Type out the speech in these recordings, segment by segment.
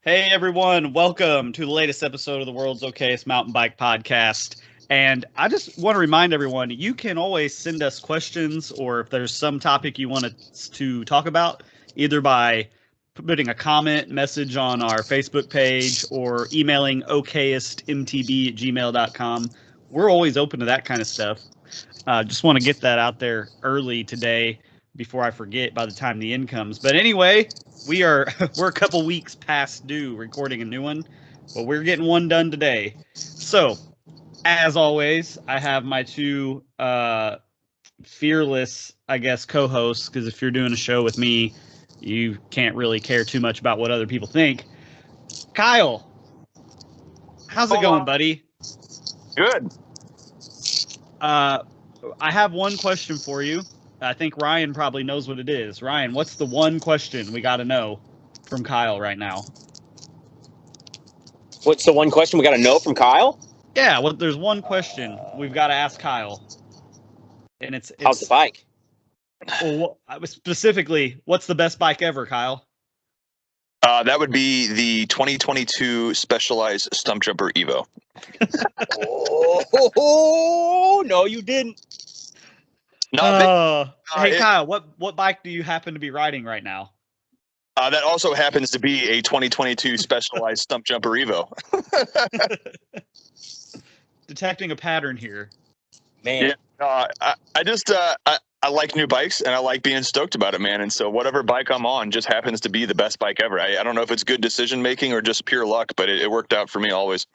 Hey everyone, welcome to the latest episode of the world's okayest mountain bike podcast. And I just want to remind everyone, you can always send us questions or if there's some topic you want us to talk about, either by putting a comment message on our Facebook page or emailing okayestmtb@gmail.com. We're always open to that kind of stuff. Just want to get that out there early today before I forget by the time the end comes. But anyway, we're a couple weeks past due recording a new one, but we're getting one done today. So, as always, I have my two fearless, I guess, co-hosts, because if you're doing a show with me, you can't really care too much about what other people think. Kyle, how's it going, buddy? Good. I have one question for you. I think Ryan probably knows what it is. Ryan, what's the one question we got to know from Kyle right now? What's the one question we got to know from Kyle? Yeah, well, there's one question we've got to ask Kyle, and it's how's the bike? Well, specifically, what's the best bike ever, Kyle? That would be the 2022 Specialized Stump Jumper Evo. Oh, no, you didn't. Hey, Kyle, what bike do you happen to be riding right now? That also happens to be a 2022 Specialized Stump Jumper Evo. Detecting a pattern here. Man. Yeah, I like new bikes and I like being stoked about it, man. And so whatever bike I'm on just happens to be the best bike ever. I don't know if it's good decision making or just pure luck, but it worked out for me always.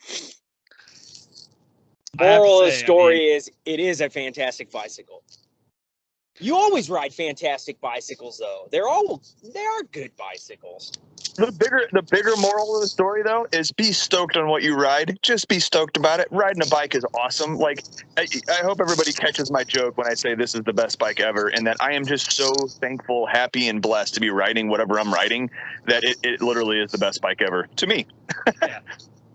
Moral of the story is it is a fantastic bicycle. You always ride fantastic bicycles, though. They are good bicycles. The bigger moral of the story, though, is be stoked on what you ride. Just be stoked about it. Riding a bike is awesome. Like, I hope everybody catches my joke when I say this is the best bike ever, and that I am just so thankful, happy, and blessed to be riding whatever I'm riding, that it literally is the best bike ever to me. Yeah.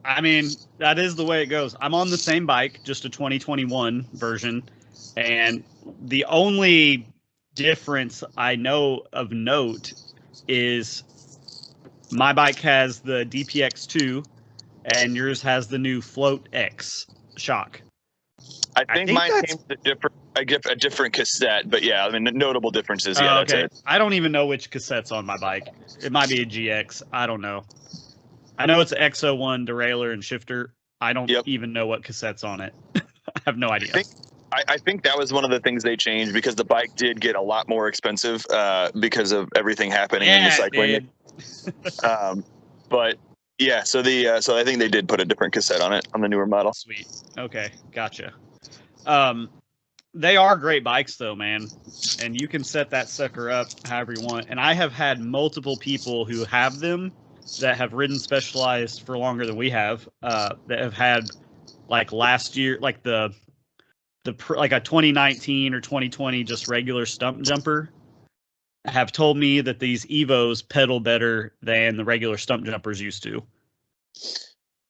I mean, that is the way it goes. I'm on the same bike, just a 2021 version, and the only difference I know of note is my bike has the DPX2 and yours has the new Float X shock. I think mine came with a different cassette, but yeah, I mean, notable differences. Yeah, okay. That's it. I don't even know which cassette's on my bike. It might be a GX. I don't know. I know it's an X01 derailleur and shifter. I don't even know what cassette's on it. I have no idea. I think that was one of the things they changed because the bike did get a lot more expensive because of everything happening in recycling. But yeah, so I think they did put a different cassette on it on the newer model. Sweet. Okay, gotcha. They are great bikes though, man, and you can set that sucker up however you want. And I have had multiple people who have them that have ridden Specialized for longer than we have, that have had like last year, like like a 2019 or 2020 just regular stump jumper, have told me that these Evos pedal better than the regular stump jumpers used to.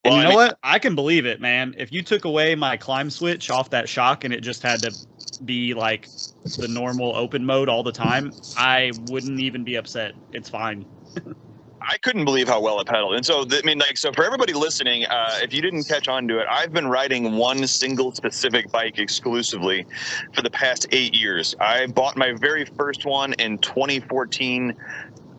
And you know what? I can believe it, man. If you took away my climb switch off that shock and it just had to be like the normal open mode all the time, I wouldn't even be upset. It's fine. I couldn't believe how well it pedaled. And so, so for everybody listening, if you didn't catch on to it, I've been riding one single specific bike exclusively for the past 8 years. I bought my very first one in 2013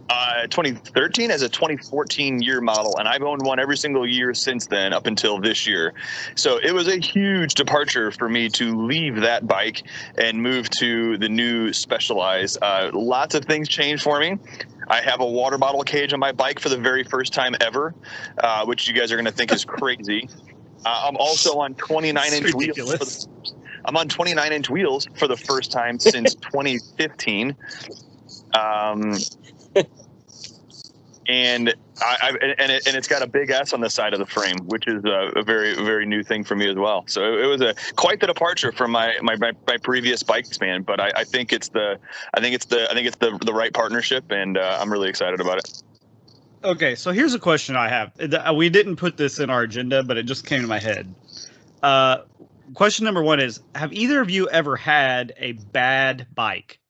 as a 2014 year model, and I've owned one every single year since then up until this year. So it was a huge departure for me to leave that bike and move to the new Specialized. Lots of things changed for me. I have a water bottle cage on my bike for the very first time ever, which you guys are going to think is crazy. I'm also on 29-inch wheels. I'm on 29-inch wheels for the first time since 2015. And it's got a big S on the side of the frame, which is a very, very new thing for me as well. So it was quite the departure from my previous bike span, but I think it's the right partnership, and I'm really excited about it. Okay, so here's a question I have. We didn't put this in our agenda, but it just came to my head. Question number one is: have either of you ever had a bad bike?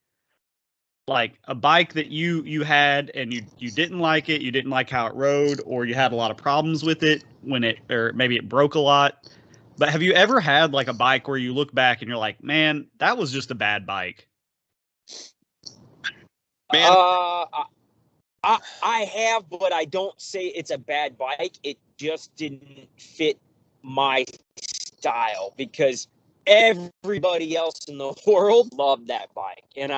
like a bike that you had and you didn't like it, you didn't like how it rode, or you had a lot of problems with it when it, or maybe it broke a lot. But have you ever had like a bike where you look back and you're like, man, that was just a bad bike? Man. I have, but I don't say it's a bad bike. It just didn't fit my style because everybody else in the world loved that bike, and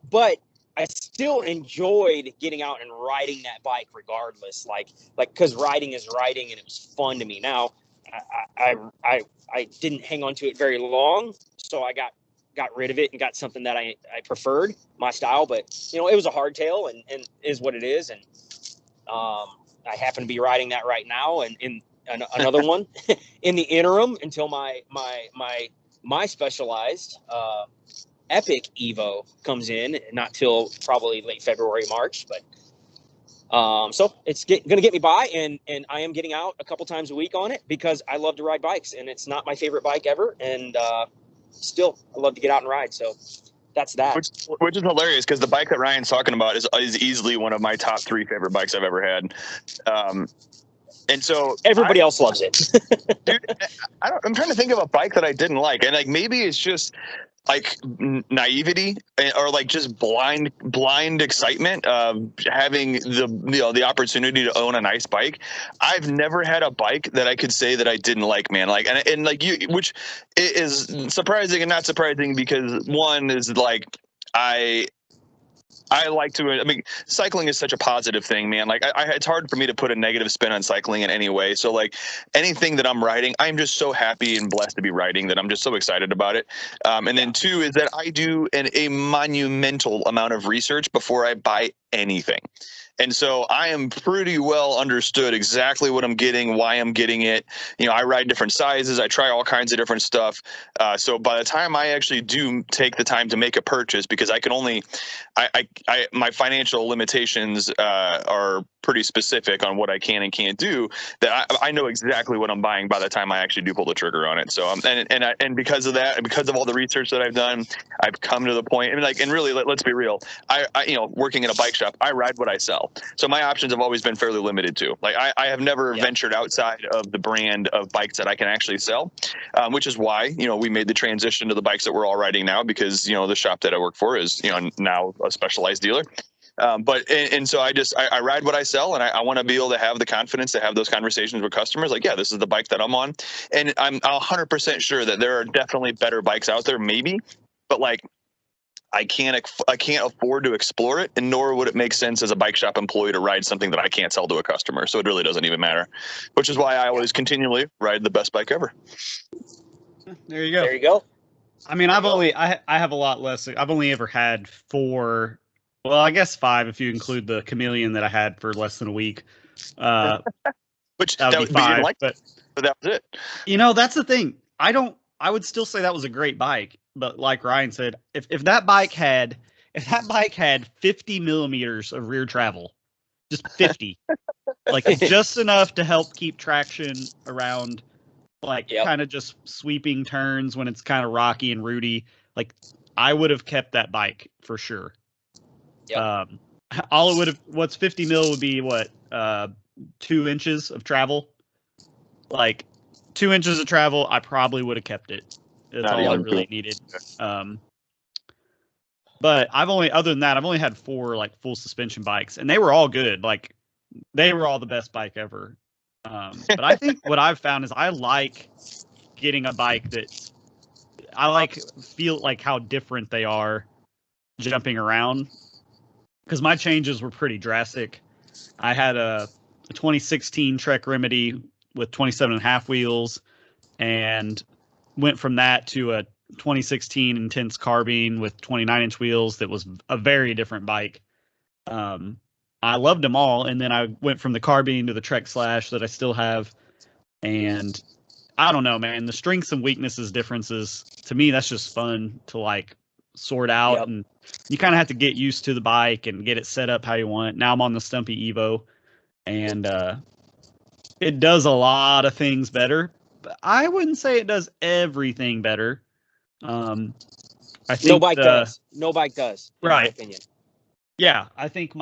but I still enjoyed getting out and riding that bike regardless. Like because riding is riding, and it was fun to me. Now, I didn't hang on to it very long, so I got rid of it and got something that I preferred, my style. But it was a hardtail and is what it is. And I happen to be riding that right now, and in another one in the interim until my specialized Epic Evo comes in, not till probably late February, March. But so it's going to get me by, and I am getting out a couple times a week on it because I love to ride bikes, and it's not my favorite bike ever. And still, I love to get out and ride. So that's that. Which is hilarious because the bike that Ryan's talking about is easily one of my top 3 favorite bikes I've ever had. And so everybody else loves it. Dude, I'm trying to think of a bike that I didn't like, and like maybe it's just like naivety or like just blind excitement of having the opportunity to own a nice bike. I've never had a bike that I could say that I didn't like, man. Like and like you, which is surprising and not surprising because one is like I like to. I mean, cycling is such a positive thing, man. Like, it's hard for me to put a negative spin on cycling in any way. So, like, anything that I'm riding, I'm just so happy and blessed to be riding that I'm just so excited about it. And then 2 is that I do a monumental amount of research before I buy anything. And so I am pretty well understood exactly what I'm getting, why I'm getting it. I ride different sizes. I try all kinds of different stuff. So by the time I actually do take the time to make a purchase, because I can only, my financial limitations are pretty specific on what I can and can't do, that I know exactly what I'm buying by the time I actually do pull the trigger on it. So and because of that, and because of all the research that I've done, I've come to the point. I mean, like, and really, let's be real. I working in a bike shop, I ride what I sell. So my options have always been fairly limited too. Like I have never ventured outside of the brand of bikes that I can actually sell, which is why we made the transition to the bikes that we're all riding now, because the shop that I work for is now a specialized dealer. But so I ride what I sell, and I want to be able to have the confidence to have those conversations with customers. Like, yeah, this is the bike that I'm on, and I'm 100% sure that there are definitely better bikes out there, maybe, but like I can't afford to explore it, and nor would it make sense as a bike shop employee to ride something that I can't sell to a customer. So it really doesn't even matter, which is why I always continually ride the best bike ever. There you go. There you go. I mean, I have a lot less. I've only ever had 4. Well, I guess 5 if you include the Chameleon that I had for less than a week. Which that would be 5. But that was it. That's the thing. I would still say that was a great bike, but like Ryan said, if that bike had 50 millimeters of rear travel, just 50, like just enough to help keep traction around, like kind of just sweeping turns when it's kind of rocky and rooty, like I would have kept that bike for sure. Yep. All it would have, what's 50 mil would be what, 2 inches of travel, like 2 inches of travel. I probably would have kept it. That's all I really needed. But other than that, I've only had 4 like full suspension bikes, and they were all good. Like they were all the best bike ever. But I think what I've found is I like getting a bike that I feel like how different they are jumping around, because my changes were pretty drastic. I had a 2016 Trek Remedy with 27.5 wheels, and went from that to a 2016 Intense Carbine with 29-inch wheels. That was a very different bike. I loved them all, and then I went from the Carbine to the Trek Slash that I still have, and I don't know, man. The strengths and weaknesses differences, to me, that's just fun to like sort out, and you kind of have to get used to the bike and get it set up how you want. Now I'm on the Stumpy Evo, and it does a lot of things better, but I wouldn't say it does everything better. I think No bike does. In right. my opinion. Yeah, I think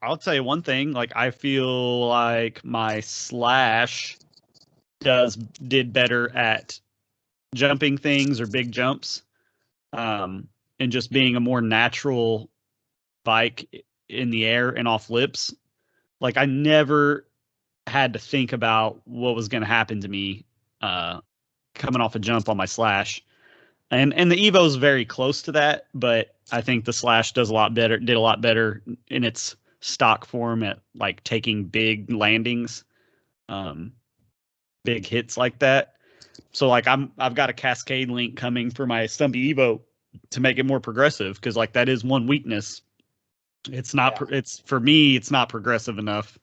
I'll tell you one thing. Like, I feel like my Slash did better at jumping things or big jumps, and just being a more natural bike in the air and off lips. Like, I never had to think about what was going to happen to me coming off a jump on my Slash. And the Evo's very close to that, but I think the Slash did a lot better in its stock form at like taking big landings, big hits like that. So like I've got a Cascade link coming for my Stumpy Evo to make it more progressive, because like that is one weakness. It's not it's for me it's not progressive enough.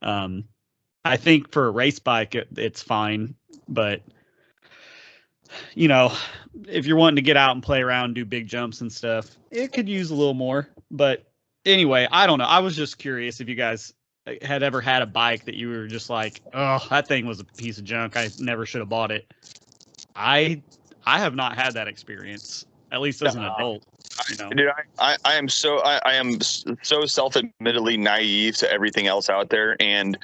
I think for a race bike it's fine, but you know, if you're wanting to get out and play around, do big jumps and stuff, it could use a little more. But anyway, I don't know. I was just curious if you guys had ever had a bike that you were just like, oh, that thing was a piece of junk. I never should have bought it. I have not had that experience, at least as an adult. You know? Dude, I am so self-admittedly naive to everything else out there, and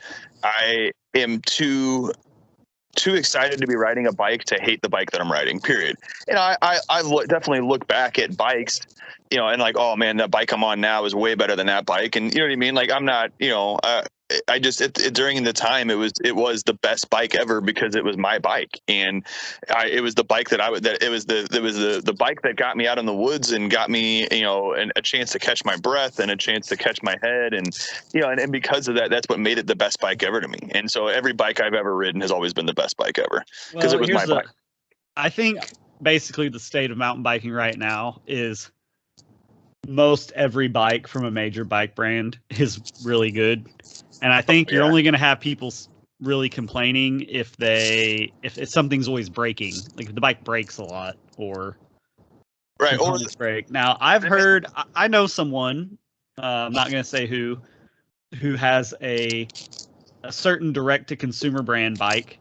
I am too excited to be riding a bike to hate the bike that I'm riding, period. And I definitely look back at bikes, you know, and like, oh man, that bike I'm on now is way better than that bike. And you know what I mean? Like, I'm not, you know, I just during the time it was the best bike ever because it was my bike, and it was the bike that it was the bike that got me out in the woods and got me, you know, a chance to catch my breath and a chance to catch my head, and you know, and because of that, that's what made it the best bike ever to me. And so every bike I've ever ridden has always been the best bike ever because it was my bike. I think basically the state of mountain biking right now is most every bike from a major bike brand is really good. And I think you're only going to have people really complaining if something's always breaking, like if the bike breaks a lot or components break. Now, I've heard, I know someone, I'm not going to say who has a certain direct-to-consumer brand bike,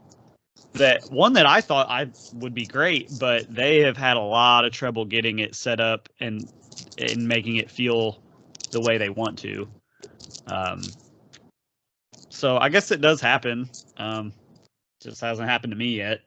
that I thought I would be great, but they have had a lot of trouble getting it set up and making it feel the way they want to. So I guess it does happen. Just hasn't happened to me yet.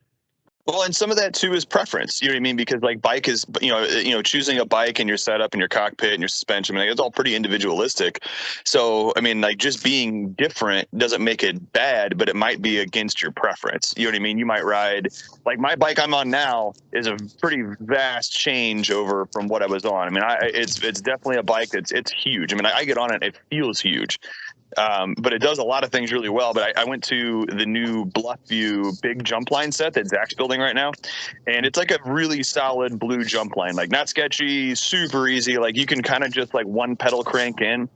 Well, and some of that too is preference. You know what I mean? Because like bike is, you know, choosing a bike and your setup and your cockpit and your suspension, I mean, it's all pretty individualistic. So, I mean, like just being different doesn't make it bad, but it might be against your preference. You know what I mean? You might ride, like my bike I'm on now is a pretty vast change over from what I was on. I mean, it's definitely a bike it's huge. I mean, I get on it, it feels huge. But it does a lot of things really well. But I went to the new Bluffview big jump line set that Zach's building right now. And it's like a really solid blue jump line, like not sketchy, super easy. Like you can kind of just like one pedal crank in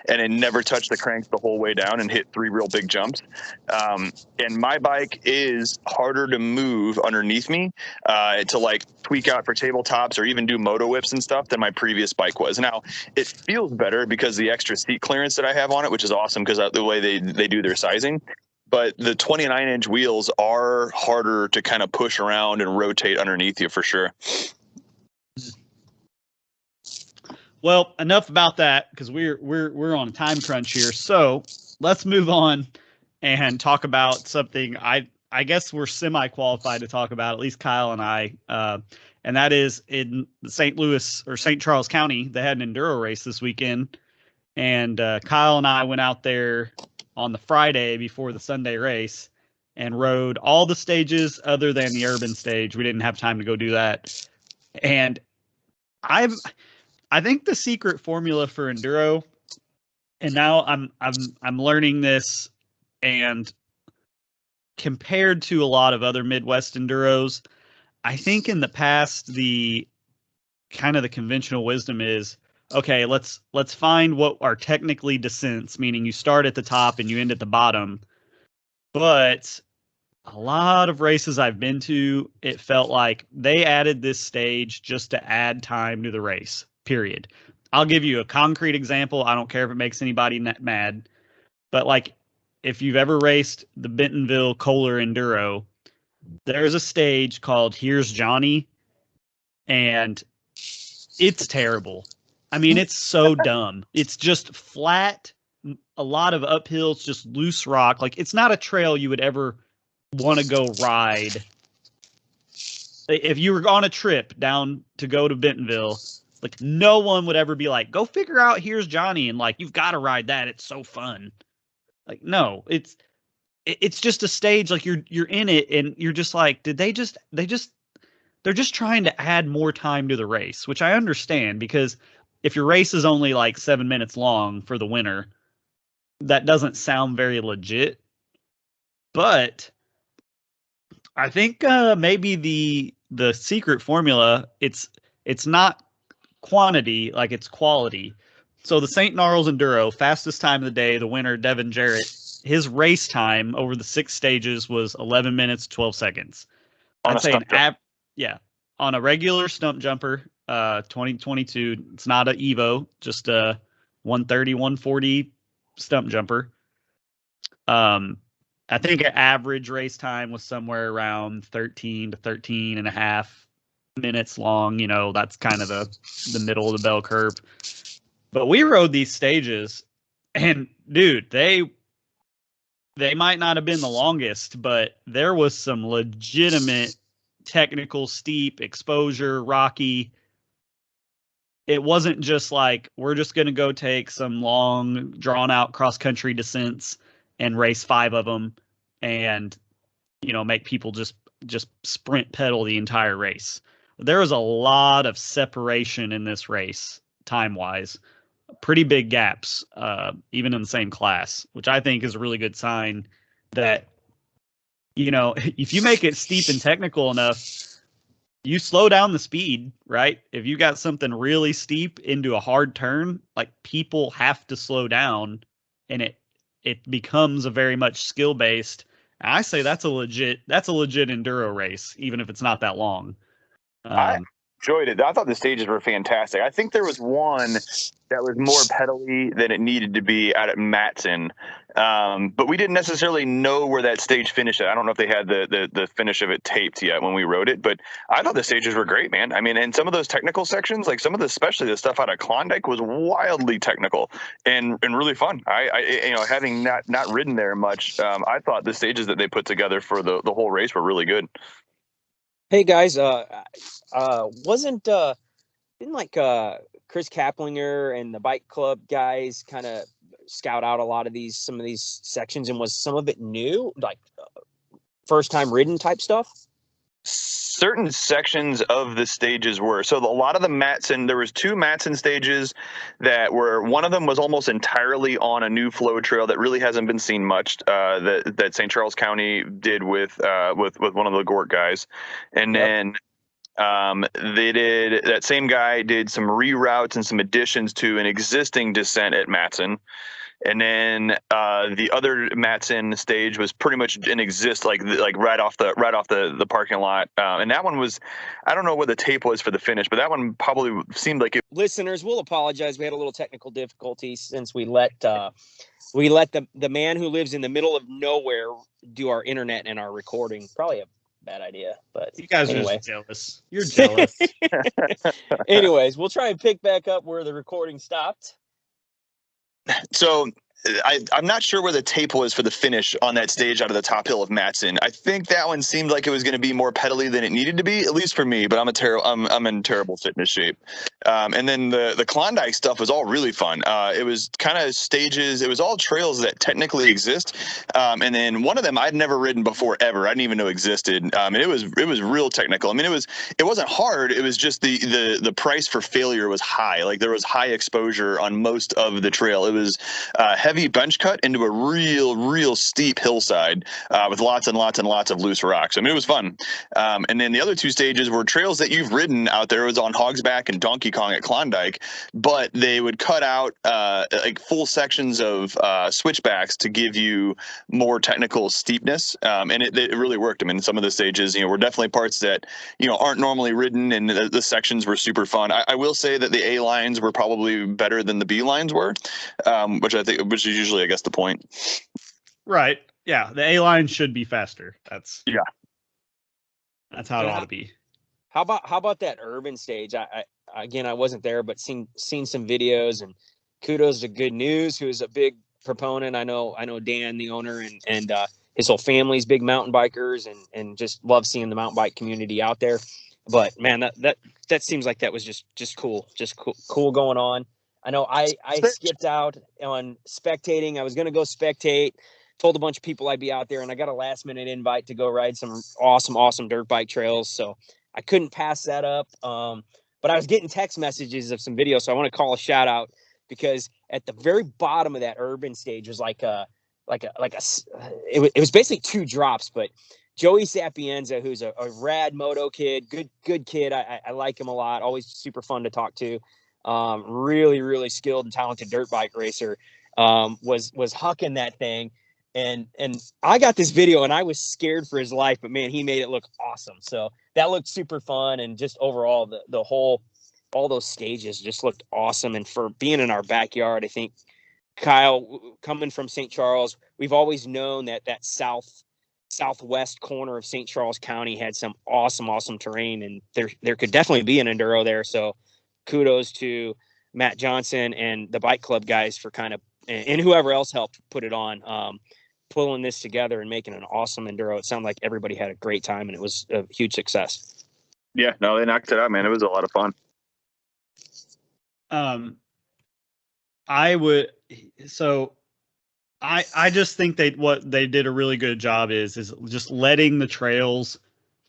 and then never touch the cranks the whole way down and hit 3 real big jumps. And my bike is harder to move underneath me to like tweak out for tabletops or even do moto whips and stuff than my previous bike was. Now, it feels better because the extra seat clearance that I have on it, which is awesome because the way they do their sizing. But the 29-inch wheels are harder to kind of push around and rotate underneath you for sure. Well, enough about that because we're on a time crunch here. So let's move on and talk about something I guess we're semi-qualified to talk about, at least Kyle and I, and that is in St. Louis or St. Charles County. They had an enduro race this weekend, and Kyle and I went out there on the Friday before the Sunday race and rode all the stages other than the urban stage. We didn't have time to go do that. And I think the secret formula for enduro, and now I'm learning this, and compared to a lot of other Midwest enduros, I think in the past the kind of the conventional wisdom is, okay, let's find what are technically descents, meaning you start at the top and you end at the bottom. But a lot of races I've been to, it felt like they added this stage just to add time to the race, period. I'll give you a concrete example. I don't care if it makes anybody mad, but like if you've ever raced the Bentonville Kohler Enduro, there's a stage called Here's Johnny, and It's terrible. I mean, it's so dumb. It's just flat, a lot of uphills, just loose rock. Like, it's not a trail you would ever want to go ride. If you were on a trip down to go to Bentonville, like, no one would ever be like, go figure out Here's Johnny, and like, you've got to ride that. It's so fun. Like, no, it's just a stage. Like, you're in it, and you're just like, they're just trying to add more time to the race, which I understand, because if your race is only like 7 minutes long for the winner, that doesn't sound very legit. But I think maybe the secret formula, it's not quantity, like it's quality. So the St. Gnarles Enduro, fastest time of the day, the winner, Devin Jarrett, his race time over the 6 stages was 11 minutes, 12 seconds. On I'd a say stump jump. yeah, on a regular stump jumper, 2022. It's not an Evo, just a 130, 140 stump jumper. I think an average race time was somewhere around 13 to 13 and a half minutes long. You know, that's kind of the middle of the bell curve. But we rode these stages, and dude, they might not have been the longest, but there was some legitimate technical, steep exposure, rocky. It wasn't just like, we're just going to go take some long, drawn out cross country descents and race 5 of them and, you know, make people just sprint pedal the entire race. There was a lot of separation in this race, time wise, pretty big gaps, even in the same class, which I think is a really good sign that, you know, if you make it steep and technical enough, you slow down the speed, right? If you got something really steep into a hard turn, like, people have to slow down, and it becomes a very much skill based. I say that's a legit enduro race, even if it's not that long. I enjoyed it. I thought the stages were fantastic. I think there was one that was more pedally than it needed to be out at Matson, but we didn't necessarily know where that stage finished at. I don't know if they had the finish of it taped yet when we rode it, but I thought the stages were great, man. I mean, and some of those technical sections, like some of the, especially the stuff out of Klondike, was wildly technical and really fun. I you know, having not ridden there much, I thought the stages that they put together for the whole race were really good. Hey guys, didn't like Chris Kaplinger and the bike club guys kind of scout out a lot of some of these sections, and was some of it new, like first time ridden type stuff? Certain sections of the stages were. So a lot of the Matson, there was 2 Matson stages that were, one of them was almost entirely on a new flow trail that really hasn't been seen much, that St. Charles County did with one of the Gort guys. And then that same guy did some reroutes and some additions to an existing descent at Matson. And then the other Matson stage was pretty much like right off the parking lot. And that one was, I don't know what the tape was for the finish, but that one probably seemed like it. Listeners, we'll apologize. We had a little technical difficulty since we let the man who lives in the middle of nowhere do our internet and our recording. Probably a bad idea, but You guys anyway. are just jealous. You're jealous. Anyways, we'll try and pick back up where the recording stopped. So I'm not sure where the tape was for the finish on that stage out of the top hill of Matson. I think that one seemed like it was going to be more pedally than it needed to be, at least for me. But I'm in terrible fitness shape. And then the Klondike stuff was all really fun. It was kind of stages. It was all trails that technically exist. And then one of them I'd never ridden before ever. I didn't even know existed. And it was real technical. I mean, it wasn't hard. It was just the price for failure was high. Like, there was high exposure on most of the trail. It was heavy bench cut into a real steep hillside with lots and lots and lots of loose rocks. I mean, it was fun. And then the other 2 stages were trails that you've ridden out there. It was on Hogsback and Donkey Kong at Klondike, but they would cut out like full sections of switchbacks to give you more technical steepness. And it really worked. I mean, some of the stages, you know, were definitely parts that, you know, aren't normally ridden, and the sections were super fun. I will say that the A lines were probably better than the B lines were, which is usually, I guess, the point. Right. Yeah. The A line should be faster. That's how it ought to be. how about that urban stage? Again, I wasn't there, but seen some videos, and kudos to Good News, who is a big proponent. I know Dan, the owner, and his whole family's big mountain bikers, and just love seeing the mountain bike community out there. But man, that seems like that was just cool, cool going on. I know I skipped out on spectating. I was going to go spectate, told a bunch of people I'd be out there, and I got a last minute invite to go ride some awesome dirt bike trails. So I couldn't pass that up. But I was getting text messages of some videos. So I want to call a shout out, because at the very bottom of that urban stage was it was basically 2 drops, but Joey Sapienza, who's a rad moto kid, good kid. I like him a lot. Always super fun to talk to. Really skilled and talented dirt bike racer. Was hucking that thing, and I got this video and I was scared for his life, but man, he made it look awesome. So that looked super fun, and just overall the whole, all those stages just looked awesome. And for being in our backyard, I think Kyle, coming from St. Charles, we've always known that southwest corner of St. Charles County had some awesome terrain, and there could definitely be an enduro there. So kudos to Matt Johnson and the bike club guys for kind of, and whoever else helped put it on, pulling this together and making an awesome enduro. It sounded like everybody had a great time, and it was a huge success. Yeah, no, they knocked it out, man. It was a lot of fun. I just think what they did a really good job is just letting the trails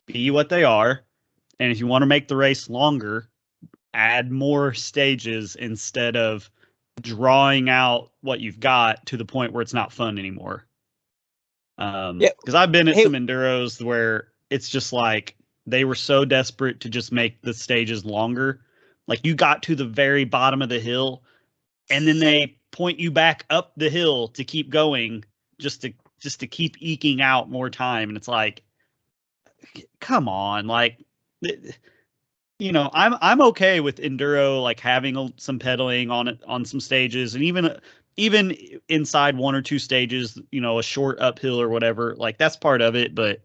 be what they are. And if you want to make the race longer, add more stages instead of drawing out what you've got to the point where it's not fun anymore. Because I've been at some enduros where it's just like they were so desperate to just make the stages longer. Like you got to the very bottom of the hill, and then they point you back up the hill to keep going, just to keep eking out more time. And it's like, come on, like, you know, I'm okay with enduro, like having some pedaling on it on some stages, and even inside 1 or 2 stages, you know, a short uphill or whatever, like that's part of it. But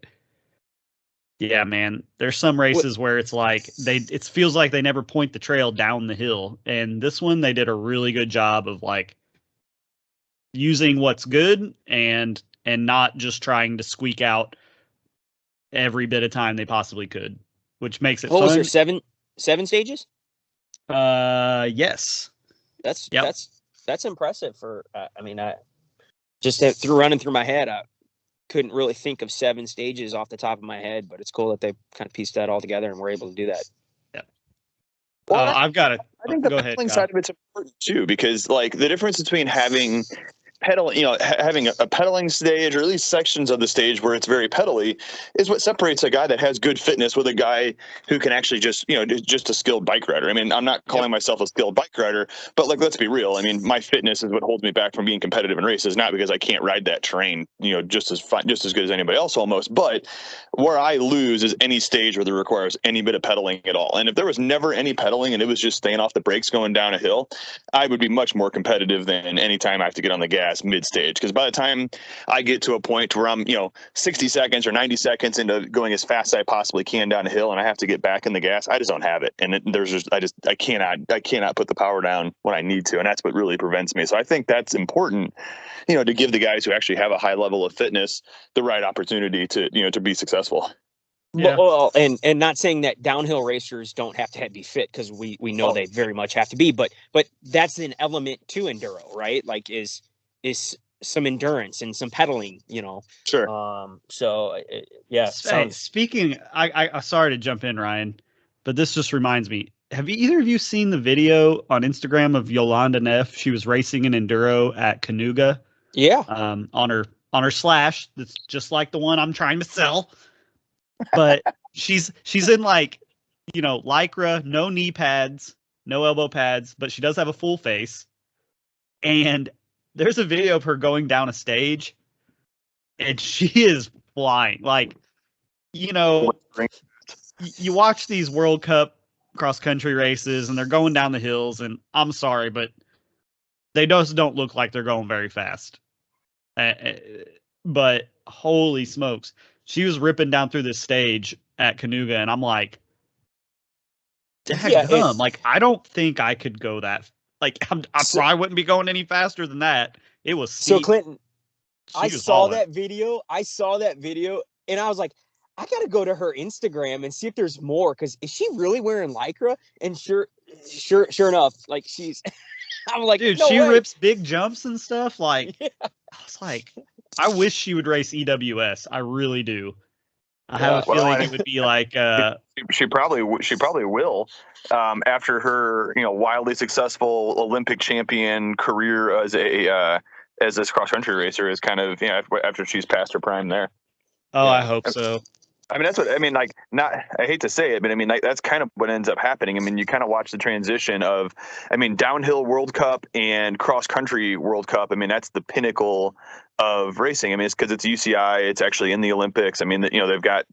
yeah, man, there's some races where it's like it feels like they never point the trail down the hill, and this one they did a really good job of like using what's good and not just trying to squeak out every bit of time they possibly could, which makes it fun. Was there seven stages? Yes. That's impressive for, I mean, I just running through my head, I couldn't really think of 7 stages off the top of my head, but it's cool that they kind of pieced that all together and were able to do that. Yeah. Well, I've got it. I think the pedaling side of it's important too, because like the difference between having pedaling, you know, having a pedaling stage, or at least sections of the stage where it's very pedally, is what separates a guy that has good fitness with a guy who can actually just, you know, just a skilled bike rider. I mean, I'm not calling myself a skilled bike rider, but like, let's be real. I mean, my fitness is what holds me back from being competitive in races, not because I can't ride that terrain, you know, just as good as anybody else almost. But where I lose is any stage where there requires any bit of pedaling at all. And if there was never any pedaling and it was just staying off the brakes going down a hill, I would be much more competitive than any time I have to get on the gas mid stage. Because by the time I get to a point where I'm, you know, 60 seconds or 90 seconds into going as fast as I possibly can down a hill, and I have to get back in the gas, I just don't have it. And I cannot put the power down when I need to. And that's what really prevents me. So I think that's important, you know, to give the guys who actually have a high level of fitness the right opportunity to, you know, to be successful. Yeah. Well, and not saying that downhill racers don't have to be fit, because we know they very much have to be, but that's an element to enduro, right? Like is some endurance and some pedaling, you know. Sure. So yeah. Speaking, I sorry to jump in, Ryan, but this just reminds me. Have either of you seen the video on Instagram of Yolanda Neff? She was racing an enduro at Canuga. Yeah. On her slash, that's just like the one I'm trying to sell. But she's in like, you know, Lycra, no knee pads, no elbow pads, but she does have a full face. And there's a video of her going down a stage, and she is flying. Like, you know, you watch these World Cup cross country races and they're going down the hills, and I'm sorry, but they just don't look like they're going very fast. But holy smokes, she was ripping down through this stage at Canuga, and I'm like, That dumb. Like, I don't think I could go that. Like, I probably wouldn't be going any faster than that. It was steep. So Clinton, I saw that video, and I was like, I gotta go to her Instagram and see if there's more. Because is she really wearing Lycra? And sure enough, like she's. I'm like, dude, no she way. rips big jumps and stuff. Like, yeah. I was like, I wish she would race EWS. I really do. I have a feeling it would be like. She probably will. After her, wildly successful Olympic champion career as this cross country racer is kind of, after she's past her prime there. Oh, yeah. I hope so. I mean, that's what I mean. Like, I hate to say it, but I mean, like, that's kind of what ends up happening. I mean, you kind of watch the transition of, downhill World Cup and cross country World Cup. I mean, that's the pinnacle of racing. I mean, it's because it's UCI. It's actually in the Olympics. I mean, they've got,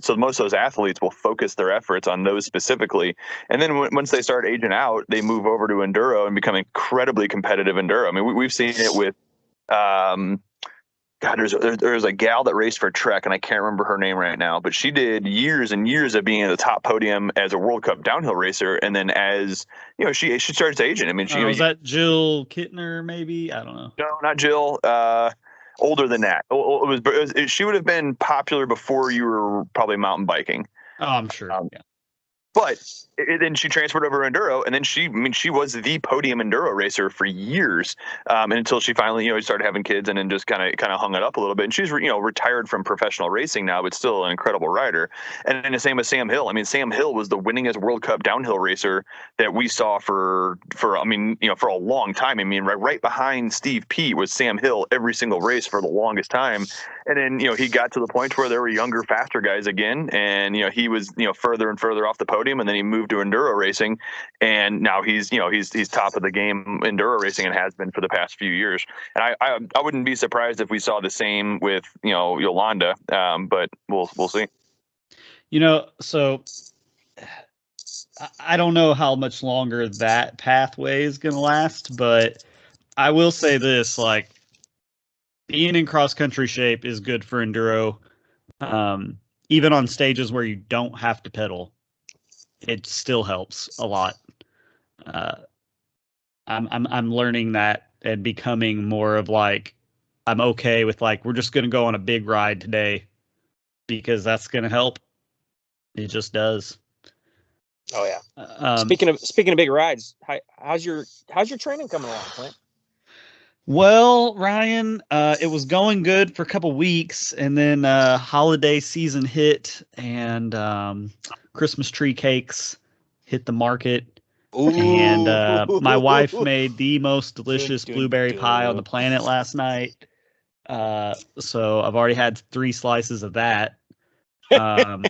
so most of those athletes will focus their efforts on those specifically. And then once they start aging out, they move over to enduro and become incredibly competitive enduro. I mean, we've seen it with, there's a gal that raced for Trek, and I can't remember her name right now, but she did years and years of being at the top podium as a World Cup downhill racer, and then as she starts aging. I mean, was that Jill Kittner? Maybe, I don't know. No, not Jill. Older than that. She would have been popular before you were probably mountain biking. Oh, I'm sure. Yeah. But then she transferred over to enduro, and then she was the podium enduro racer for years, and until she finally, started having kids, and then just kind of hung it up a little bit. And she's, retired from professional racing now, but still an incredible rider. And then the same with Sam Hill. I mean, Sam Hill was the winningest World Cup downhill racer that we saw for a long time. I mean, right behind Steve P was Sam Hill every single race for the longest time. And then, he got to the point where there were younger, faster guys again, and he was, further and further off the podium, and then he moved to enduro racing, and now he's top of the game enduro racing, and has been for the past few years. And I wouldn't be surprised if we saw the same with Yolanda, but we'll see. So I don't know how much longer that pathway is going to last, but I will say this: like, being in cross country shape is good for enduro, even on stages where you don't have to pedal. It still helps a lot. I'm learning that and becoming more of like, I'm okay with like, we're just going to go on a big ride today because that's going to help. It just does. Oh yeah. Speaking of big rides, how's your training coming along, Clint? Well, Ryan, it was going good for a couple weeks, and then holiday season hit, and Christmas tree cakes hit the market. Ooh. And my wife made the most delicious blueberry pie on the planet last night. So I've already had 3 slices of that. But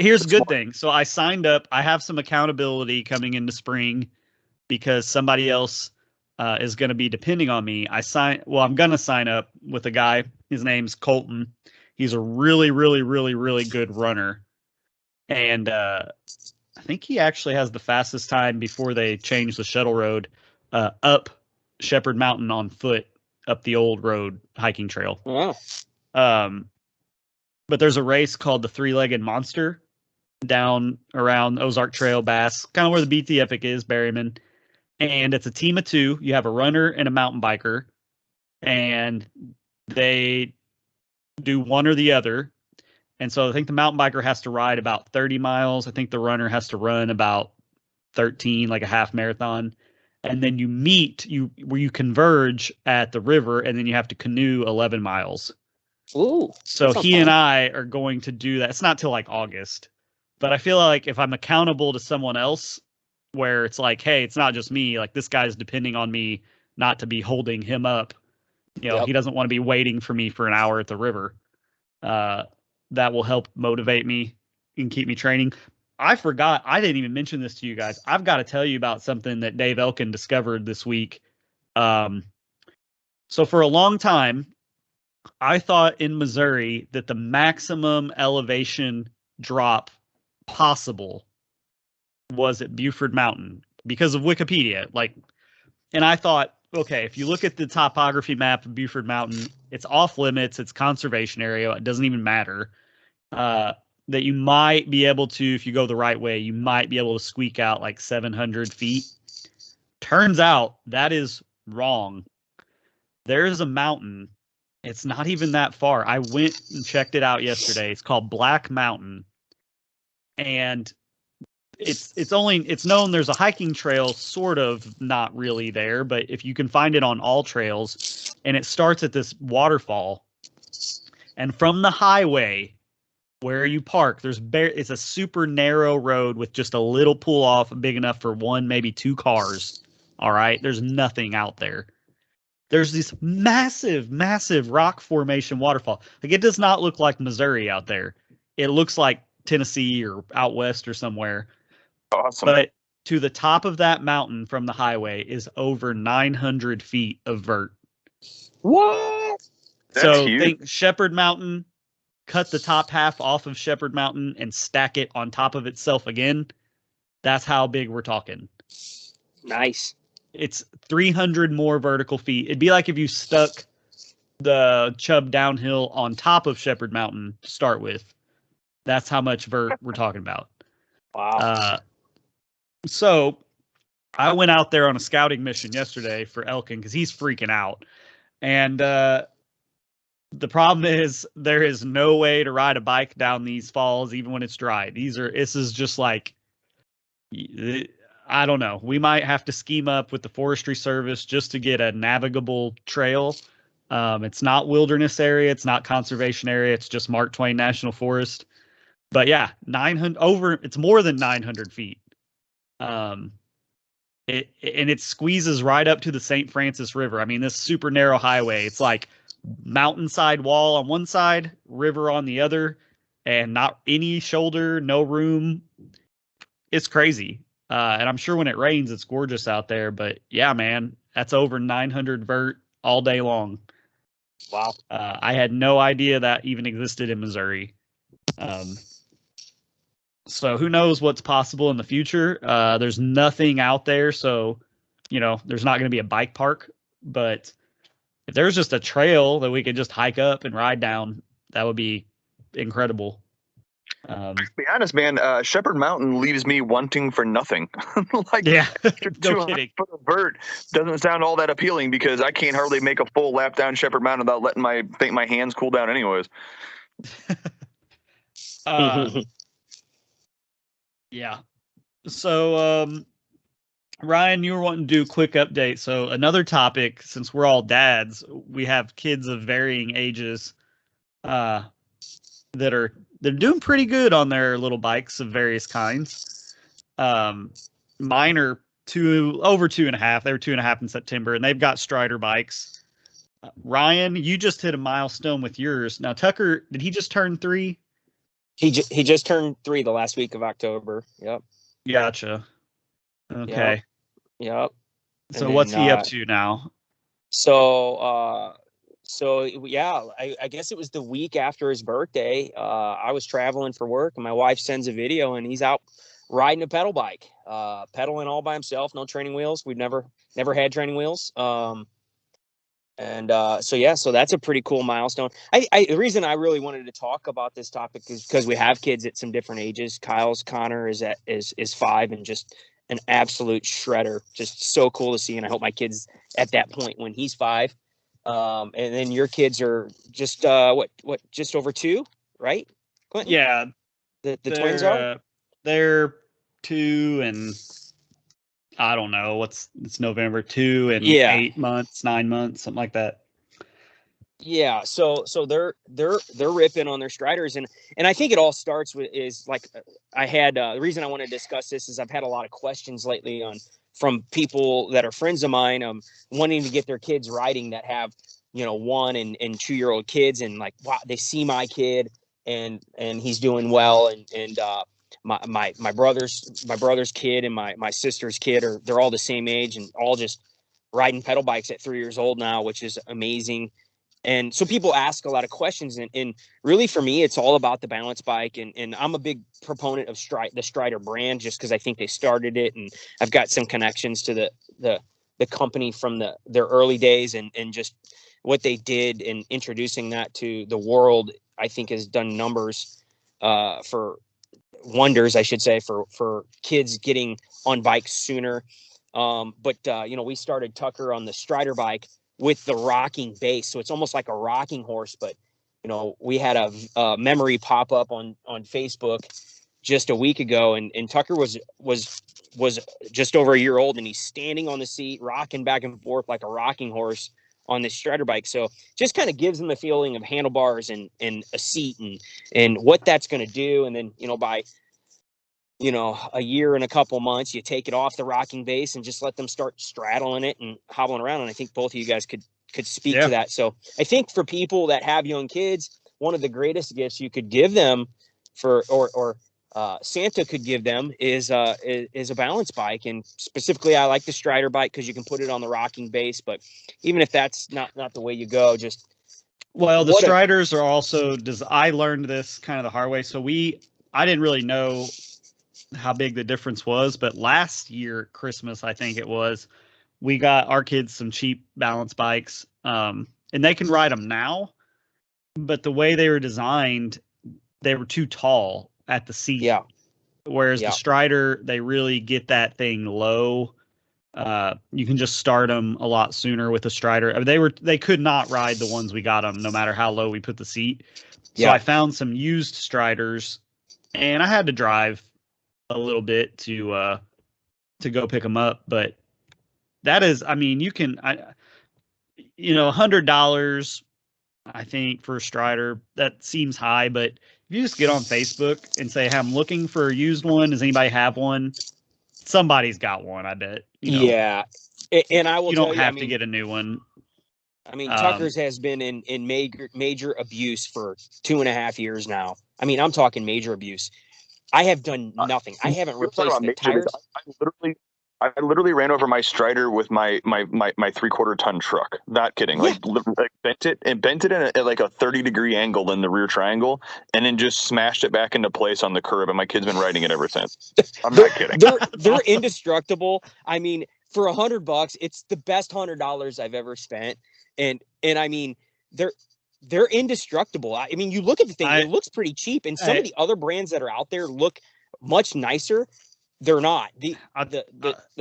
here's a good thing. So I signed up. I have some accountability coming into spring because somebody else is going to be depending on me. I'm going to sign up with a guy. His name's Colton. He's a really, really, really, really good runner. And I think he actually has the fastest time before they changed the shuttle road up Shepherd Mountain on foot, up the old road hiking trail. Yeah. But there's a race called the Three-Legged Monster down around Ozark Trail, Bass, kind of where the BT Epic is, Berryman. And it's a team of 2. You have a runner and a mountain biker, and they do one or the other. And so I think the mountain biker has to ride about 30 miles. I think the runner has to run about 13, like a half marathon. And then you meet where you converge at the river, and then you have to canoe 11 miles. Ooh. So he and I are going to do that. It's not till like August, but I feel like if I'm accountable to someone else, where it's like, hey, it's not just me, like this guy's depending on me not to be holding him up. He doesn't want to be waiting for me for an hour at the river. That will help motivate me and keep me training. I forgot. I didn't even mention this to you guys. I've got to tell you about something that Dave Elkin discovered this week. So for a long time, I thought in Missouri that the maximum elevation drop possible was at Buford Mountain because of Wikipedia. And I thought, okay, if you look at the topography map of Buford Mountain, it's off limits. It's conservation area. It doesn't even matter. that you might be able to, if you go the right way, you might be able to squeak out like 700 feet. Turns out that is wrong. There is a mountain. It's not even that far. I went and checked it out yesterday. It's called Black Mountain. And it's known there's a hiking trail, sort of, not really there, but if you can find it on all trails, and it starts at this waterfall. And from the highway where you park, it's a super narrow road with just a little pull off big enough for one, maybe two cars. All right. There's nothing out there. There's this massive, massive rock formation waterfall. Like, it does not look like Missouri out there. It looks like Tennessee or out west or somewhere. Awesome. But to the top of that mountain from the highway is over 900 feet of vert. What? That's huge. Think Shepherd Mountain, cut the top half off of Shepherd Mountain and stack it on top of itself again. That's how big we're talking. Nice. It's 300 more vertical feet. It'd be like if you stuck the Chubb downhill on top of Shepherd Mountain to start with. That's how much vert we're talking about. Wow. So I went out there on a scouting mission yesterday for Elkin because he's freaking out. And the problem is there is no way to ride a bike down these falls, even when it's dry. This is just like, I don't know. We might have to scheme up with the Forestry Service just to get a navigable trail. It's not wilderness area. It's not conservation area. It's just Mark Twain National Forest. But yeah, it's more than 900 feet. It squeezes right up to the St. Francis River. I mean, this super narrow highway, it's like mountainside wall on one side, river on the other, and not any shoulder, no room. It's crazy. And I'm sure when it rains, it's gorgeous out there. But yeah, man, that's over 900 vert all day long. Wow. I had no idea that even existed in Missouri. So who knows what's possible in the future? There's nothing out there. So, there's not going to be a bike park. But if there's just a trail that we could just hike up and ride down, that would be incredible. To be honest, man, Shepherd Mountain leaves me wanting for nothing. Yeah, no kidding. Vert doesn't sound all that appealing because I can't hardly make a full lap down Shepherd Mountain without letting my hands cool down anyways. Yeah. So, Ryan, you were wanting to do a quick update. So another topic, since we're all dads, we have kids of varying ages they're doing pretty good on their little bikes of various kinds. Mine are over 2.5. They were 2.5 in September, and they've got Strider bikes. Ryan, you just hit a milestone with yours. Now, Tucker, did he just turn 3? He just turned 3 the last week of October. Yep. Gotcha. Okay. Yep. So what's he up to now? So yeah, I guess it was the week after his birthday. I was traveling for work, and my wife sends a video, and he's out riding a pedal bike, pedaling all by himself, no training wheels. We've never had training wheels. So that's a pretty cool milestone. The reason I really wanted to talk about this topic is because we have kids at some different ages. Connor is 5 and just an absolute shredder, just so cool to see. And I hope my kid's at that point when he's 5. And then your kids are just just over 2, right, Clinton? Yeah, the twins are. They're 2 and I don't know it's November, 2 and 8 months, 9 months, something like that. Yeah, so they're ripping on their Striders, and I think it all starts with I had the reason I want to discuss this is I've had a lot of questions lately from people that are friends of mine, wanting to get their kids riding that have 1 and 2-year-old kids, and like, wow, they see my kid and he's doing well, and my brother's kid and my sister's kid they're all the same age and all just riding pedal bikes at 3 years old now, which is amazing. And so people ask a lot of questions, and really for me, it's all about the balance bike. And I'm a big proponent of the Strider brand, just because I think they started it, and I've got some connections to the company from their early days, and just what they did in introducing that to the world, I think has done numbers. for wonders, I should say, for kids getting on bikes sooner. But we started Tucker on the Strider bike with the rocking base, so it's almost like a rocking horse. But we had a memory pop up on Facebook just a week ago, and Tucker was just over a year old, and he's standing on the seat, rocking back and forth like a rocking horse on this Strider bike. So just kind of gives them the feeling of handlebars and a seat and what that's going to do. And then, by, a year and a couple months, you take it off the rocking base and just let them start straddling it and hobbling around. And I think both of you guys could speak to that. So I think for people that have young kids, one of the greatest gifts you could give them or Santa could give them is a balance bike. And specifically, I like the Strider bike because you can put it on the rocking base. But even if that's not the way you go, the Striders are also. I learned this kind of the hard way. So I didn't really know how big the difference was, but last year Christmas, I think it was, we got our kids some cheap balance bikes, and they can ride them now. But the way they were designed, they were too tall at the seat. Yeah. Whereas the Strider, they really get that thing low. You can just start them a lot sooner with the Strider. I mean, they could not ride the ones we got them, no matter how low we put the seat. So I found some used Striders, and I had to drive a little bit to go pick them up. But that is, I mean, you can, $100, I think, for a Strider, that seems high, but if you just get on Facebook and say, hey, I'm looking for a used one, does anybody have one? Somebody's got one, I bet. Yeah. And I will tell you, don't have to get a new one. I mean, Tucker's has been in major abuse for 2.5 years now. I mean, I'm talking major abuse. I have done nothing. I haven't replaced the tires. I literally ran over my Strider with my 3/4 ton truck. Not kidding. Yeah. Like bent it at like a 30-degree angle in the rear triangle, and then just smashed it back into place on the curb. And my kid's been riding it ever since. I'm not kidding. They're indestructible. I mean, for $100, it's the best $100 I've ever spent. And I mean, they're indestructible. I mean, you look at the thing; it looks pretty cheap, and some of the other brands that are out there look much nicer. They're not. The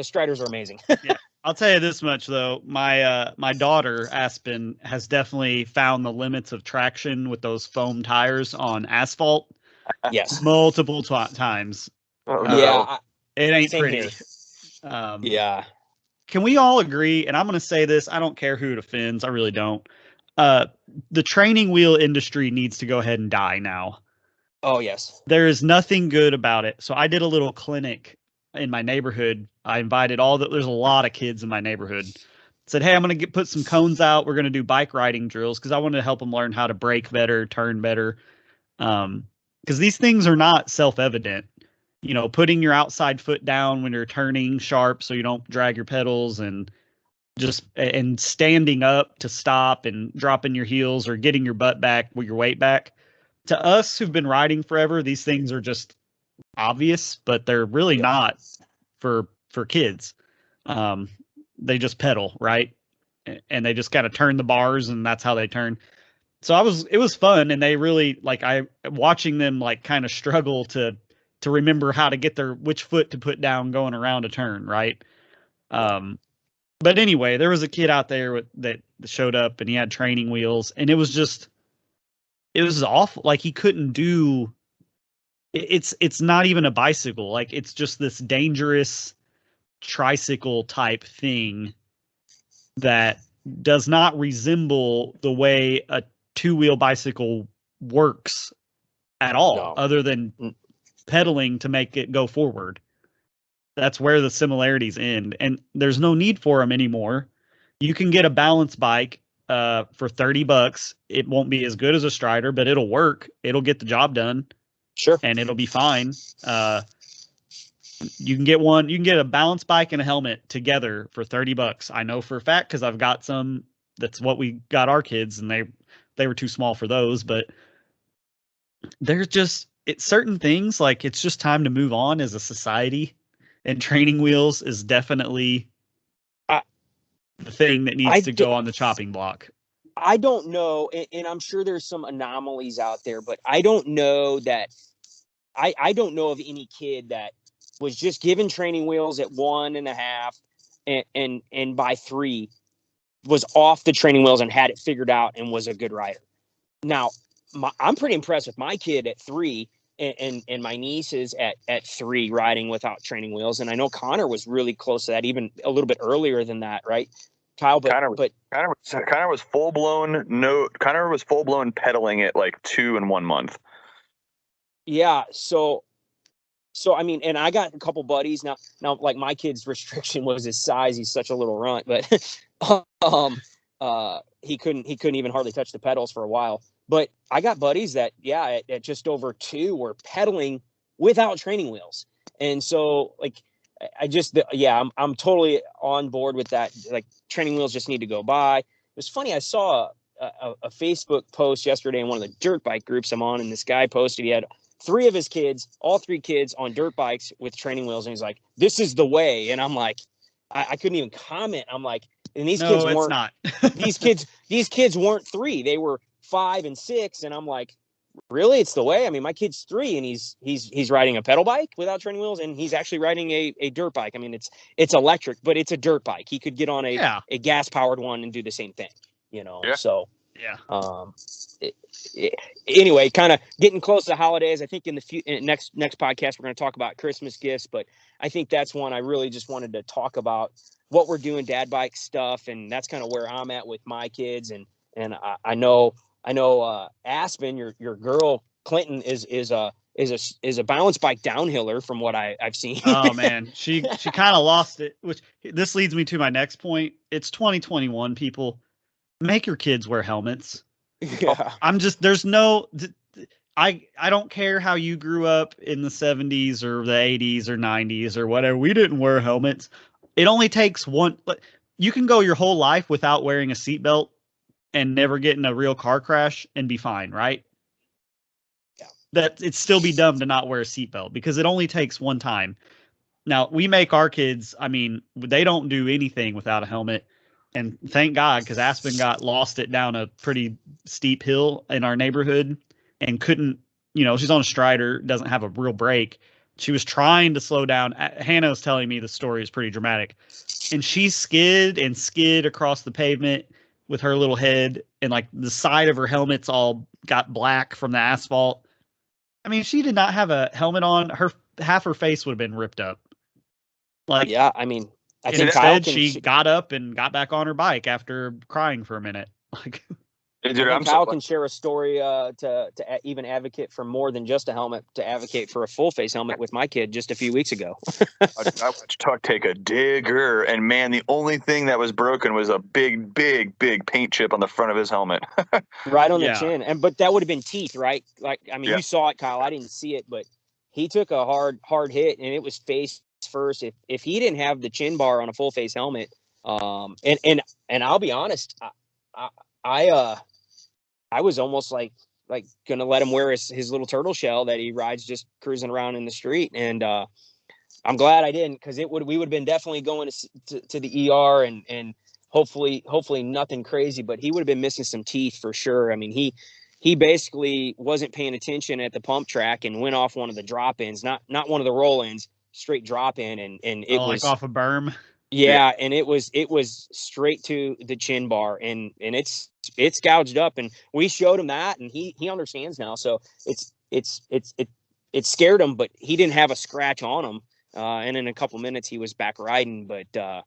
Striders are amazing. Yeah, I'll tell you this much though. My daughter Aspen has definitely found the limits of traction with those foam tires on asphalt. Yes, multiple times. Yeah, it ain't pretty. Yeah. Can we all agree? And I'm going to say this. I don't care who it offends. I really don't. The training wheel industry needs to go ahead and die now. Oh, yes. There is nothing good about it. So I did a little clinic in my neighborhood. I invited there's a lot of kids in my neighborhood. Said, hey, I'm going to put some cones out. We're going to do bike riding drills because I wanted to help them learn how to brake better, turn better. Because these things are not self-evident. Putting your outside foot down when you're turning sharp so you don't drag your pedals, and standing up to stop and dropping your heels or getting your butt back with your weight back. To us who've been riding forever, these things are just obvious, but they're really not for kids. They just pedal, right? And they just kind of turn the bars, and that's how they turn. So it was fun, and they really watching them kind of struggle to remember how to get which foot to put down going around a turn, right? But anyway, there was a kid out there that showed up, and he had training wheels, and it was awful. He couldn't do. It's not even a bicycle. It's just this dangerous tricycle type thing that does not resemble the way a 2-wheel bicycle works at all, other than pedaling to make it go forward. That's where the similarities end, and there's no need for them anymore. You can get a balance bike for $30. It won't be as good as a Strider, but it'll work. It'll get the job done. Sure. And it'll be fine. You can get one. You can get a balance bike and a helmet together for $30. I know for a fact because I've got some. That's what we got our kids, and they were too small for those. But there's just certain things it's just time to move on as a society, and training wheels is definitely the thing that needs to go on the chopping block. I don't know, and I'm sure there's some anomalies out there, but I don't know that I don't know of any kid that was just given training wheels at 1.5 and by 3 was off the training wheels and had it figured out and was a good rider. Now, I'm pretty impressed with my kid at 3 and my niece is at 3 riding without training wheels. And I know Connor was really close to that, even a little bit earlier than that, right, Kyle? Connor was full blown. No, Connor was full blown pedaling at like 2 in 1 month. Yeah. So I mean, and I got a couple buddies now. Like my kid's restriction was his size. He's such a little runt, but he couldn't even hardly touch the pedals for a while. But I got buddies that, yeah, at just over 2 were pedaling without training wheels. And so, like, I'm totally on board with that. Like, training wheels just need to go by. It was funny. I saw a Facebook post yesterday in one of the dirt bike groups I'm on, and this guy posted he had 3 of his kids, all 3 kids on dirt bikes with training wheels. And he's like, this is the way. And I'm like, I couldn't even comment. I'm like, and these kids weren't, not. these kids weren't 3. They were 5 and 6. And I'm like, really? It's the way? I mean, my kid's 3 and he's riding a pedal bike without training wheels. And he's actually riding a dirt bike. I mean, it's electric, but it's a dirt bike. He could get on a gas powered one and do the same thing, you know? Yeah. So, yeah. Anyway, kind of getting close to the holidays. I think in the next podcast, we're going to talk about Christmas gifts, but I think that's one I really just wanted to talk about what we're doing, dad bike stuff. And that's kind of where I'm at with my kids. And I know Aspen, your girl Clinton is a balance bike downhiller from what I've seen. Oh man, she kind of lost it, which this leads me to my next point. It's 2021, people. Make your kids wear helmets. Yeah. There's no, I don't care how you grew up in the 70s or the 80s or 90s or whatever. We didn't wear helmets. It only takes one, you can go your whole life without wearing a seatbelt and never get in a real car crash and be fine, right? Yeah. That it'd still be dumb to not wear a seatbelt because it only takes one time. Now, we make our kids, I mean, they don't do anything without a helmet. And thank God, because Aspen got lost it down a pretty steep hill in our neighborhood and couldn't, she's on a Strider, doesn't have a real brake. She was trying to slow down. Hannah was telling me the story is pretty dramatic. And she skid across the pavement with her little head, and like the side of her helmet's all got black from the asphalt. I mean, she did not have a helmet on. Half her face would have been ripped up. Like, yeah, I mean, I think instead she got up and got back on her bike after crying for a minute. Like, Dude, Kyle can share a story to even advocate for more than just a helmet, to advocate for a full face helmet with my kid just a few weeks ago. I watched Tuck take a digger, and man, the only thing that was broken was a big paint chip on the front of his helmet. Right on the chin. But that would have been teeth, right? Like, I mean, you saw it, Kyle. I didn't see it, but he took a hard hit, and it was face first. If he didn't have the chin bar on a full face helmet, and I'll be honest, I was almost like gonna let him wear his little turtle shell that he rides just cruising around in the street, and I'm glad I didn't, because we would have been definitely going to the ER and hopefully nothing crazy, but he would have been missing some teeth for sure. I mean, he basically wasn't paying attention at the pump track and went off one of the drop-ins, not one of the roll-ins, straight drop-in, and it was like off a berm. Yeah, and it was straight to the chin bar, and it's gouged up, and we showed him that, and he understands now. So it scared him, but he didn't have a scratch on him, and in a couple minutes he was back riding. But so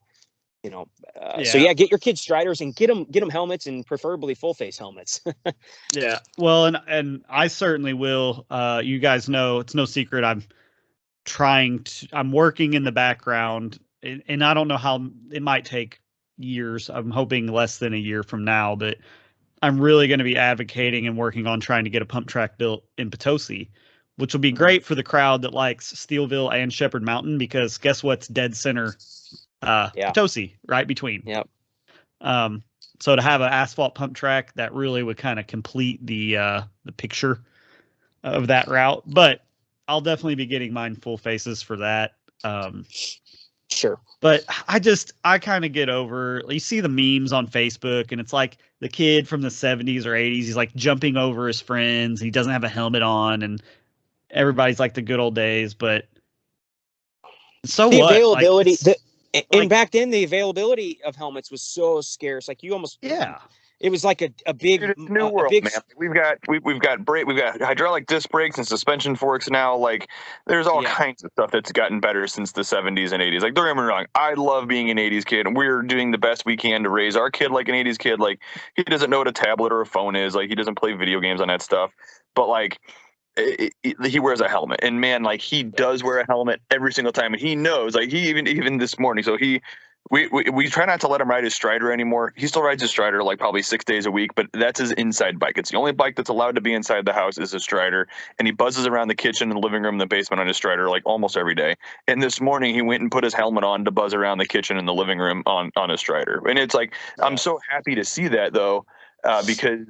yeah, get your kids Striders and get them helmets, and preferably full face helmets. Yeah, well, and I certainly will. You guys know it's no secret I'm working in the background. And I don't know how it might take years. I'm hoping less than a year from now, but I'm really going to be advocating and working on trying to get a pump track built in Potosi, which will be great for the crowd that likes Steelville and Shepherd Mountain, because guess what's dead center? Potosi, right between. Yep. So to have an asphalt pump track, that really would kind of complete the picture of that route. But I'll definitely be getting mine full faces for that. Sure. But I kind of get over, you see the memes on Facebook, and it's like the kid from the 70s or 80s, he's like jumping over his friends. He doesn't have a helmet on, and everybody's like the good old days. But so The what? Like, availability, like, and back then the availability of helmets was so scarce. Like you almost, yeah. it was like a big, Dude, it's a new world, man. We've got hydraulic disc brakes and suspension forks now. Like, there's all kinds of stuff that's gotten better since the 70s and 80s. Like, don't get me wrong, I love being an 80s kid, and we're doing the best we can to raise our kid like an 80s kid. Like, he doesn't know what a tablet or a phone is. Like, he doesn't play video games on that stuff. But like, he wears a helmet, and man, like, he does wear a helmet every single time, and he knows. Like, he even this morning, so we try not to let him ride his Strider anymore. He still rides his Strider like probably 6 days a week, but that's his inside bike. It's the only bike that's allowed to be inside the house is a Strider, and he buzzes around the kitchen and the living room and the basement on his Strider like almost every day. And this morning he went and put his helmet on to buzz around the kitchen and the living room on a Strider. And it's like, I'm so happy to see that though. Because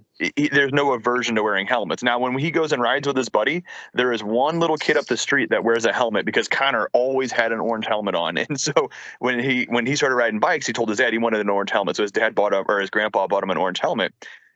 there's no aversion to wearing helmets. Now, when he goes and rides with his buddy, there is one little kid up the street that wears a helmet because Connor always had an orange helmet on. And so when he started riding bikes, he told his dad he wanted an orange helmet. So his dad his grandpa bought him an orange helmet.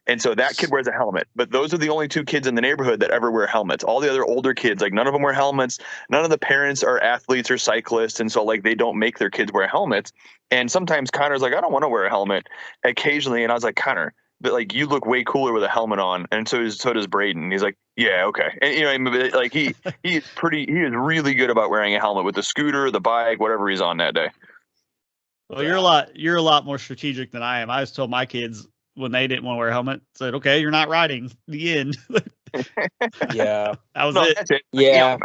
And so that kid wears a helmet. But those are the only two kids in the neighborhood that ever wear helmets. All the other older kids, like, none of them wear helmets. None of the parents are athletes or cyclists. And so, like, they don't make their kids wear helmets. And sometimes Connor's like, I don't want to wear a helmet occasionally. And I was like, Connor, but like, you look way cooler with a helmet on, and so does Braden. He's like, yeah, okay. And you know, I mean, like, he is really good about wearing a helmet with the scooter, the bike, whatever he's on that day. Well, you're a lot more strategic than I am. I was told my kids when they didn't want to wear a helmet, said, okay, you're not riding. The end. Yeah, that was it. That's it. Yeah,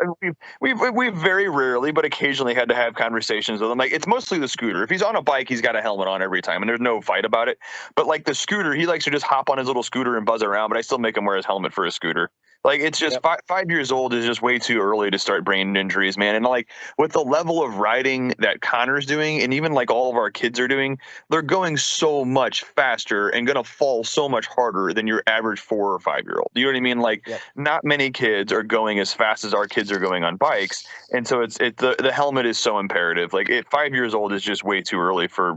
we've very rarely, but occasionally had to have conversations with him. Like, it's mostly the scooter. If he's on a bike, he's got a helmet on every time, and there's no fight about it. But like the scooter, he likes to just hop on his little scooter and buzz around. But I still make him wear his helmet for his scooter. Like, it's just 5 years old is just way too early to start brain injuries, man. And like, with the level of riding that Connor's doing, and even like all of our kids are doing, they're going so much faster and gonna fall so much harder than your average 4 or 5 year old. You know what I mean? Like, not many kids are going as fast as our kids are going on bikes, and so the helmet is so imperative. Like, 5 years old is just way too early for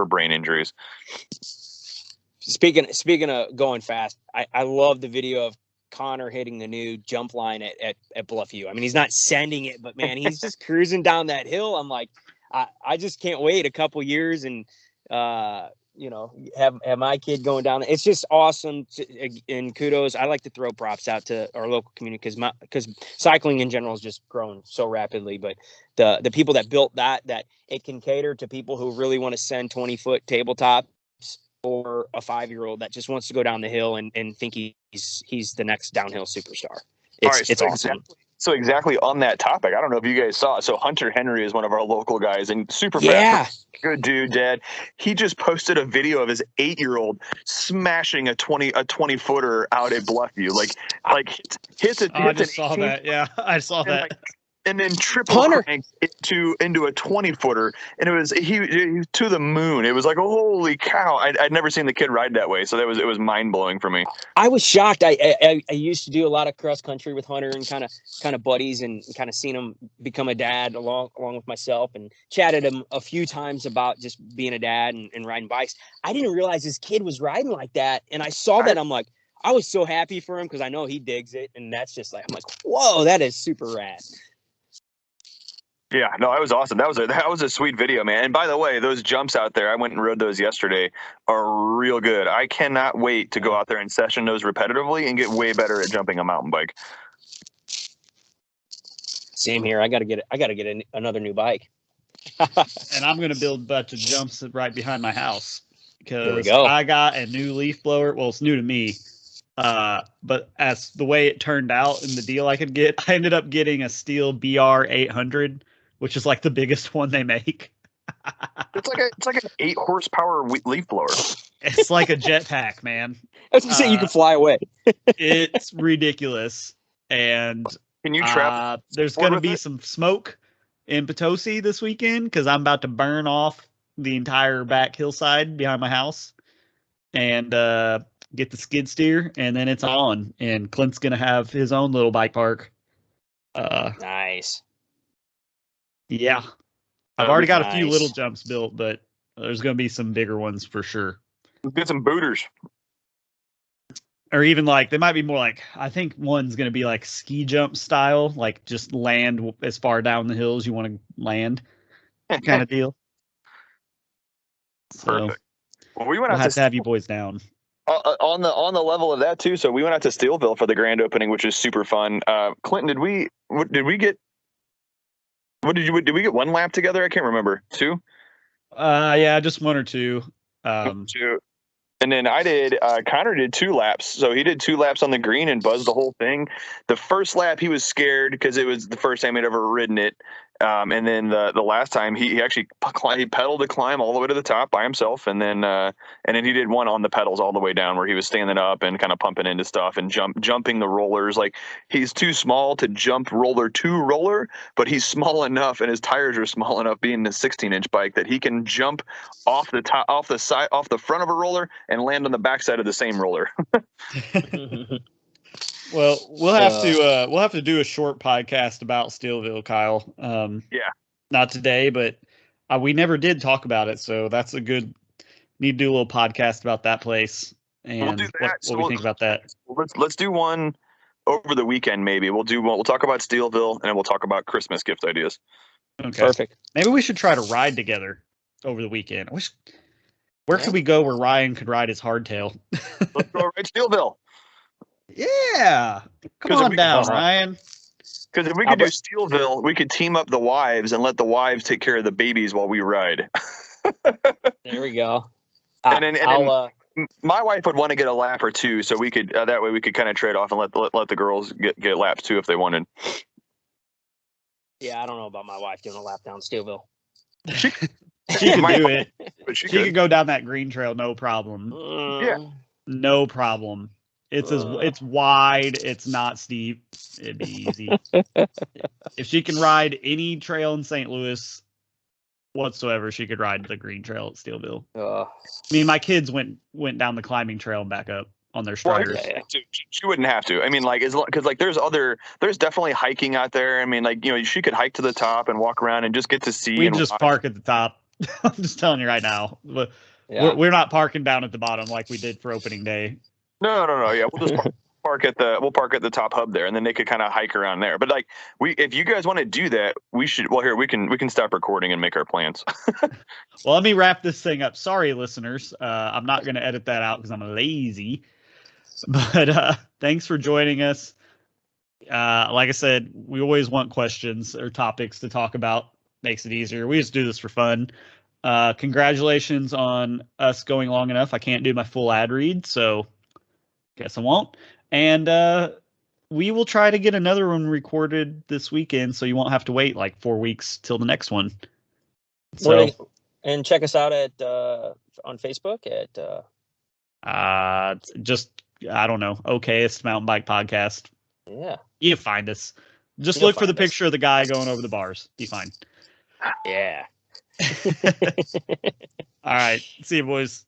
brain injuries. Speaking of going fast, I love the video of Connor hitting the new jump line at Bluffview. I mean, he's not sending it, but man, he's just cruising down that hill. I'm like, I just can't wait a couple years and you know, have my kid going down. It's just awesome. And kudos. I like to throw props out to our local community because cycling in general is just growing so rapidly. But the people that built that it can cater to people who really want to send 20-foot tabletops, or a 5-year-old that just wants to go down the hill and think he's the next downhill superstar. It's awesome. So exactly on that topic, I don't know if you guys saw it. So Hunter Henry is one of our local guys and super fast. Good dude, Dad. He just posted a video of his 8-year-old smashing a 20-footer out at Bluffview. Like hits it. I just saw that. Yeah, I saw that. Like, and then triple cranked into a 20-footer, and it was he to the moon. It was like, holy cow! I'd never seen the kid ride that way, so it was mind blowing for me. I was shocked. I used to do a lot of cross country with Hunter and kind of buddies, and kind of seen him become a dad along with myself, and chatted him a few times about just being a dad and riding bikes. I didn't realize his kid was riding like that, and I saw that. I'm like, I was so happy for him because I know he digs it, and that's just like, I'm like, whoa, that is super rad. Yeah, no, that was awesome. That was a sweet video, man. And by the way, those jumps out there, I went and rode those yesterday, are real good. I cannot wait to go out there and session those repetitively and get way better at jumping a mountain bike. Same here. I gotta get another new bike. And I'm gonna build a bunch of jumps right behind my house because go. I got a new leaf blower. Well, it's new to me. But as the way it turned out in the deal I could get, I ended up getting a Steel BR 800, which is like the biggest one they make. It's like an 8 horsepower leaf blower. It's like a jetpack, man. I was gonna say you can fly away. It's ridiculous. And can you travel? There's going to be some smoke in Potosi this weekend because I'm about to burn off the entire back hillside behind my house and get the skid steer, and then it's on. And Clint's going to have his own little bike park. Nice. Yeah. I've already got a few Nice. little jumps built, but there's going to be some bigger ones for sure. Let's get some booters. Or even like, they might be more like, I think one's going to be like ski jump style, like just land as far down the hills you want to land kind of deal. So Perfect. Well, we went we'll out have to have you boys down. on the level of that too. So we went out to Steelville for the grand opening, which is super fun. Clinton, did we get? Did we get one lap together? I can't remember. Two. Yeah, just one or two. Two. And then I did. Connor did 2 laps, so he did 2 laps on the green and buzzed the whole thing. The first lap he was scared because it was the first time he'd ever ridden it, and then the last time he actually he pedaled to climb all the way to the top by himself, and then he did one on the pedals all the way down where he was standing up and kind of pumping into stuff and jumping the rollers. Like, he's too small to jump roller to roller, but he's small enough and his tires are small enough, being a 16-inch bike, that he can jump off the top, off the front of a roller and land on the backside of the same roller. Well, we'll have to do a short podcast about Steelville, Kyle. Yeah. Not today, but we never did talk about it, so that's a good. Need to do a little podcast about that place and We'll do that. what we think about that. Let's do one over the weekend. Maybe we'll talk about Steelville, and then we'll talk about Christmas gift ideas. Okay. Perfect. Maybe we should try to ride together over the weekend. Where could we go where Ryan could ride his hardtail? Let's go ride Steelville. Yeah. Come on down, Ryan. Because if we could do Steelville, we could team up the wives and let the wives take care of the babies while we ride. There we go. And then my wife would want to get a lap or two, so we could that way we could kind of trade off and let the girls get laps too if they wanted. Yeah, I don't know about my wife doing a lap down Steelville. She could do it. But She could go down that green trail, no problem. Yeah. No problem. It's wide. It's not steep. It'd be easy. If she can ride any trail in St. Louis whatsoever, she could ride the green trail at Steelville. I mean, my kids went down the climbing trail and back up on their striders. Well, she wouldn't have to. I mean, like, because like there's definitely hiking out there. I mean, like, she could hike to the top and walk around and just get to see. We just park at the top. I'm just telling you right now. But we're not parking down at the bottom like we did for opening day. No. Yeah, we'll just park at the top hub there, and then they could kind of hike around there. But like, if you guys want to do that, we should. Well, here we can stop recording and make our plans. Well, let me wrap this thing up. Sorry, listeners. I'm not going to edit that out because I'm lazy. But thanks for joining us. Like I said, we always want questions or topics to talk about. Makes it easier. We just do this for fun. Congratulations on us going long enough. I can't do my full ad read, so guess I won't. And we will try to get another one recorded this weekend, so you won't have to wait like 4 weeks till the next one. So, and check us out at on Facebook at just, I don't know, okayest mountain bike podcast. Yeah, you find us. Just look for the picture of the guy going over the bars. Be fine. Yeah. All right. See you, boys.